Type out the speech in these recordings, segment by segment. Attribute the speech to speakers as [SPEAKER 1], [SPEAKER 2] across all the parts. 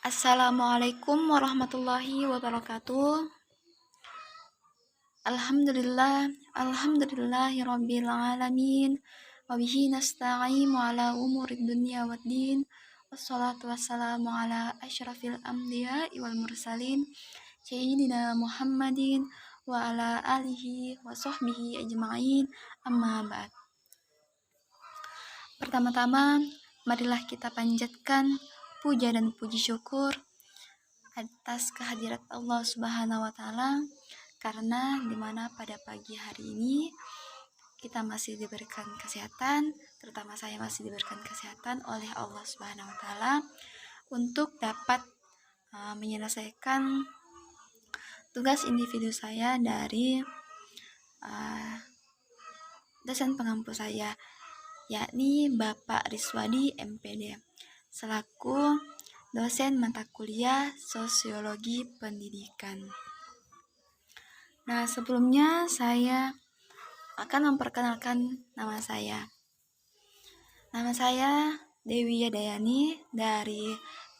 [SPEAKER 1] Assalamualaikum warahmatullahi wabarakatuh. Alhamdulillahirabbil alamin. Wa bihi nasta'inu ala umurid dunya waddin. Wassalatu wassalamu ala asyrafil anbiya'i wal mursalin sayyidina Muhammadin wa ala alihi wa sahbihi ajma'in. Amma ba'd. Pertama-tama, marilah kita panjatkan puja dan puji syukur atas kehadirat Allah Subhanahu wa taala, karena dimana pada pagi hari ini kita masih diberikan kesehatan, terutama saya masih diberikan kesehatan oleh Allah Subhanahu wa taala untuk dapat menyelesaikan tugas individu saya dari dosen pengampu saya, yakni Bapak Riswadi MPD, selaku dosen mata kuliah Sosiologi Pendidikan. Nah, sebelumnya saya akan memperkenalkan nama saya. Nama saya Dewi Yadayani dari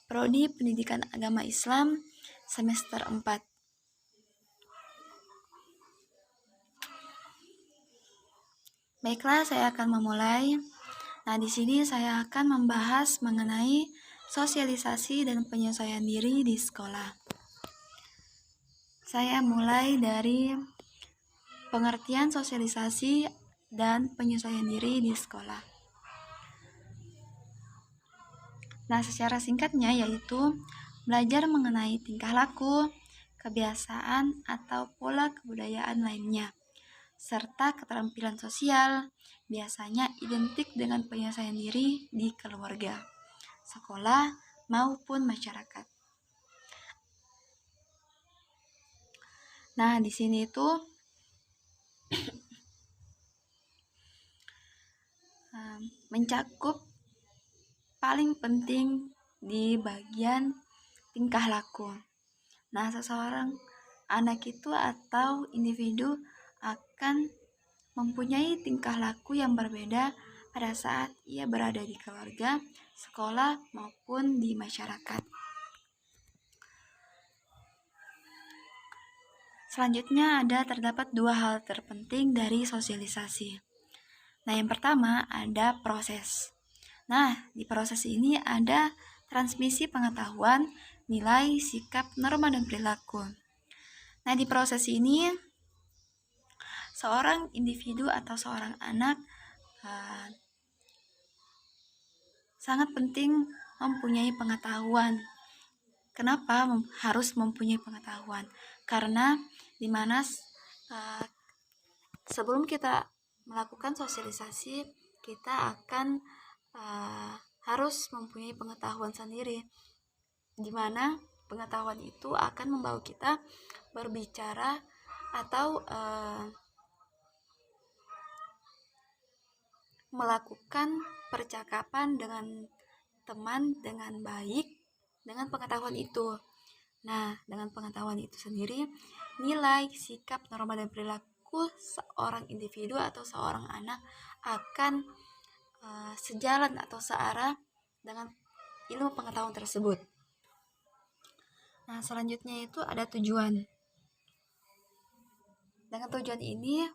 [SPEAKER 1] Prodi Pendidikan Agama Islam semester 4. Baiklah, saya akan memulai. Nah, di sini saya akan membahas mengenai sosialisasi dan penyesuaian diri di sekolah. Saya mulai dari pengertian sosialisasi dan penyesuaian diri di sekolah. Nah, secara singkatnya yaitu belajar mengenai tingkah laku, kebiasaan, atau pola kebudayaan lainnya, serta keterampilan sosial, biasanya identik dengan penyesuaian diri di keluarga, sekolah, maupun masyarakat. Nah, di sini itu mencakup paling penting di bagian tingkah laku. Nah, seseorang anak itu atau individu akan mempunyai tingkah laku yang berbeda pada saat ia berada di keluarga, sekolah, maupun di masyarakat. Selanjutnya terdapat dua hal terpenting dari sosialisasi. Nah, yang pertama ada proses. Nah, di proses ini ada transmisi pengetahuan, nilai, sikap, norma, dan perilaku. Nah, di proses ini seorang individu atau seorang anak sangat penting mempunyai pengetahuan. Kenapa harus mempunyai pengetahuan? Karena dimana sebelum kita melakukan sosialisasi, kita akan harus mempunyai pengetahuan sendiri, dimana pengetahuan itu akan membawa kita berbicara atau melakukan percakapan dengan teman dengan baik dengan pengetahuan itu. Nah, dengan pengetahuan itu sendiri, nilai, sikap, norma, dan perilaku seorang individu atau seorang anak akan sejalan atau searah dengan ilmu pengetahuan tersebut. Nah, selanjutnya itu ada tujuan. Dengan tujuan ini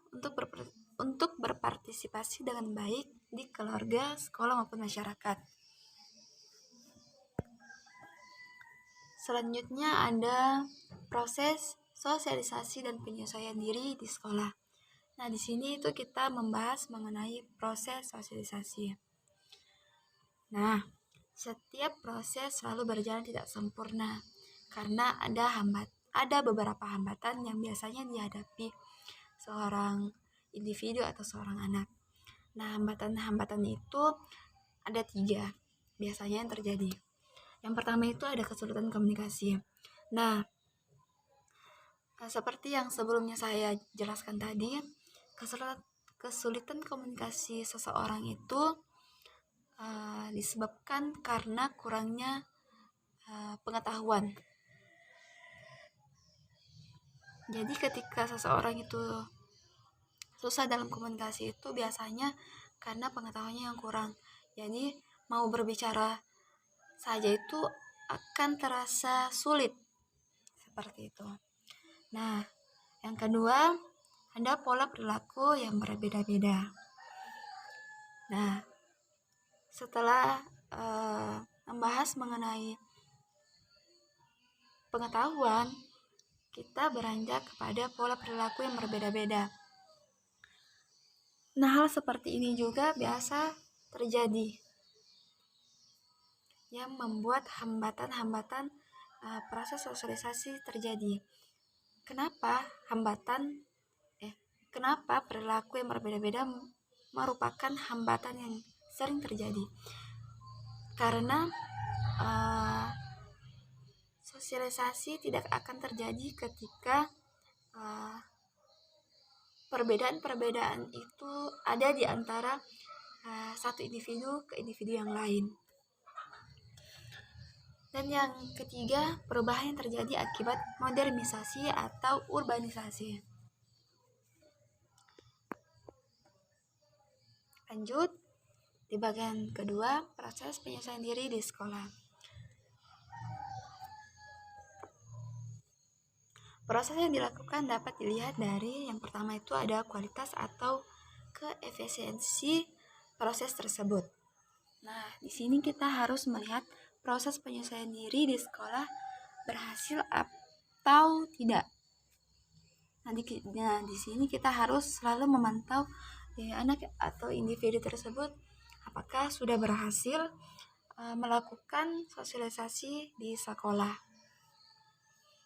[SPEAKER 1] untuk berpartisipasi dengan baik di keluarga, sekolah, maupun masyarakat. Selanjutnya ada proses sosialisasi dan penyesuaian diri di sekolah. Nah, di sini itu kita membahas mengenai proses sosialisasi. Nah, setiap proses selalu berjalan tidak sempurna karena ada beberapa hambatan yang biasanya dihadapi seorang individu atau seorang anak. Nah, hambatan-hambatan itu ada 3 biasanya yang terjadi. Yang pertama itu ada kesulitan komunikasi. Nah, seperti yang sebelumnya saya jelaskan tadi, kesulitan komunikasi seseorang itu disebabkan karena kurangnya pengetahuan. Jadi ketika seseorang itu susah dalam komunikasi itu biasanya karena pengetahuannya yang kurang. Jadi mau berbicara saja itu akan terasa sulit. Seperti itu. Nah, yang kedua, ada pola perilaku yang berbeda-beda. Nah, setelah membahas mengenai pengetahuan, kita beranjak kepada pola perilaku yang berbeda-beda. Nah, hal seperti ini juga biasa terjadi yang membuat hambatan-hambatan proses sosialisasi terjadi. Kenapa kenapa perilaku yang berbeda-beda merupakan hambatan yang sering terjadi? Karena sosialisasi tidak akan terjadi ketika perbedaan-perbedaan itu ada di antara satu individu ke individu yang lain. Dan yang ketiga, perubahan yang terjadi akibat modernisasi atau urbanisasi. Lanjut, di bagian kedua, proses penyesuaian diri di sekolah. Proses yang dilakukan dapat dilihat dari yang pertama itu ada kualitas atau keefisiensi proses tersebut. Nah, di sini kita harus melihat proses penyesuaian diri di sekolah berhasil atau tidak. Nah, di sini kita harus selalu memantau anak atau individu tersebut apakah sudah berhasil melakukan sosialisasi di sekolah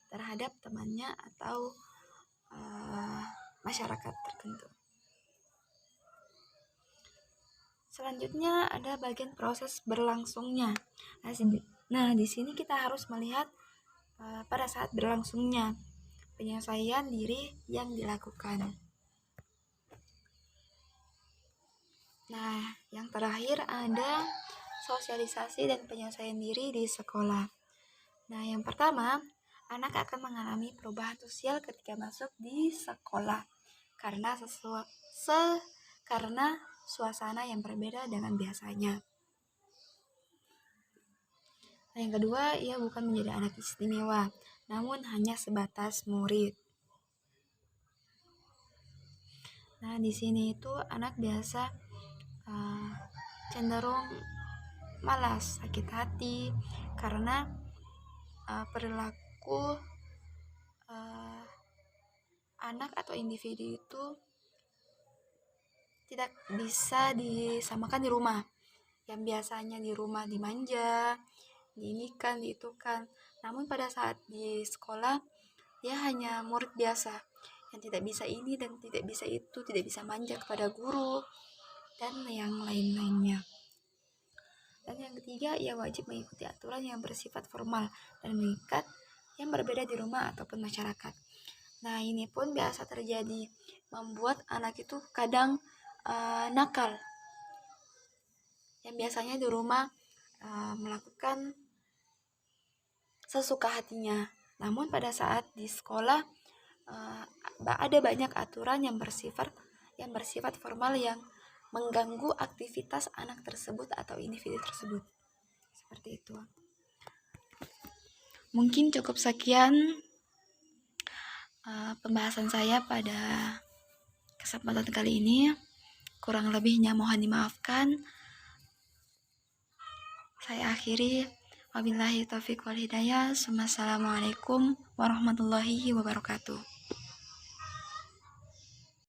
[SPEAKER 1] terhadap temannya atau masyarakat tertentu. Selanjutnya ada bagian proses berlangsungnya. Nah, di sini kita harus melihat pada saat berlangsungnya penyesuaian diri yang dilakukan. Nah, yang terakhir ada sosialisasi dan penyesuaian diri di sekolah. Nah, yang pertama, anak akan mengalami perubahan sosial ketika masuk di sekolah karena suasana yang berbeda dengan biasanya. Nah, yang kedua, ia bukan menjadi anak istimewa, namun hanya sebatas murid. Nah, di sini itu anak biasa cenderung malas, sakit hati karena perilaku anak atau individu itu tidak bisa disamakan di rumah. Yang biasanya di rumah dimanja, diinikan, diitukan. Namun pada saat di sekolah, dia hanya murid biasa yang tidak bisa ini dan tidak bisa itu, tidak bisa manja kepada guru, dan yang lain-lainnya. Dan yang ketiga, ia wajib mengikuti aturan yang bersifat formal dan mengikat yang berbeda di rumah ataupun masyarakat. Nah, ini pun biasa terjadi, membuat anak itu kadang nakal, yang biasanya di rumah melakukan sesuka hatinya. Namun pada saat di sekolah ada banyak aturan yang bersifat formal yang mengganggu aktivitas anak tersebut atau individu tersebut. Seperti itu. Mungkin cukup sekian pembahasan saya pada kesempatan kali ini. Kurang lebihnya mohon dimaafkan. Saya akhiri. Wabillahi taufiq wal hidayah. Wassalamualaikum warahmatullahi wabarakatuh.